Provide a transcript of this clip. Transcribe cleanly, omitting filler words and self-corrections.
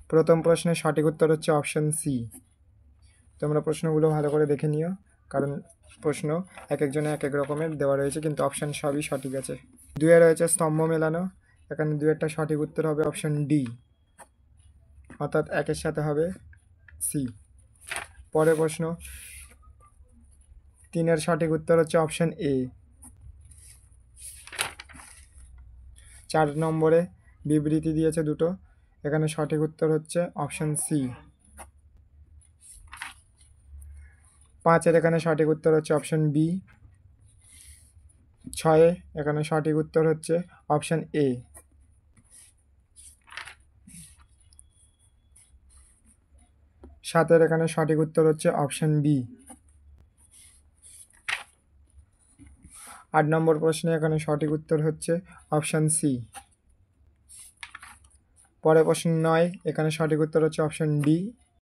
প্রথম প্রশ্নের সঠিক উত্তর হচ্ছে অপশন সি। তোমরা প্রশ্নগুলো ভালো করে দেখে নিও, কারণ প্রশ্ন এক একজনে এক এক রকমের দেওয়া রয়েছে, কিন্তু অপশন সবই সঠিক আছে। 2 রয়েছে স্তম্ভ মেলানো, এখানে 2-এরটা সঠিক উত্তর হবে অপশন ডি, অর্থাৎ 1-এর সাথে হবে সি। পরের প্রশ্ন 3-এর সঠিক উত্তর হচ্ছে অপশন এ। 4 নম্বরে বিবৃতি দিয়েছে দুটো, এখানে সঠিক উত্তর হচ্ছে অপশন সি। 5-এর এখানে সঠিক উত্তর হচ্ছে অপশন বি। 6-এ এখানে সঠিক উত্তর হচ্ছে অপশন এ। 7-এর এখানে সঠিক উত্তর হচ্ছে অপশন বি। 8 নম্বর প্রশ্নে এখানে সঠিক উত্তর হচ্ছে অপশন সি। পরে প্রশ্ন 9, এখানে সঠিক উত্তর হচ্ছে অপশন ডি।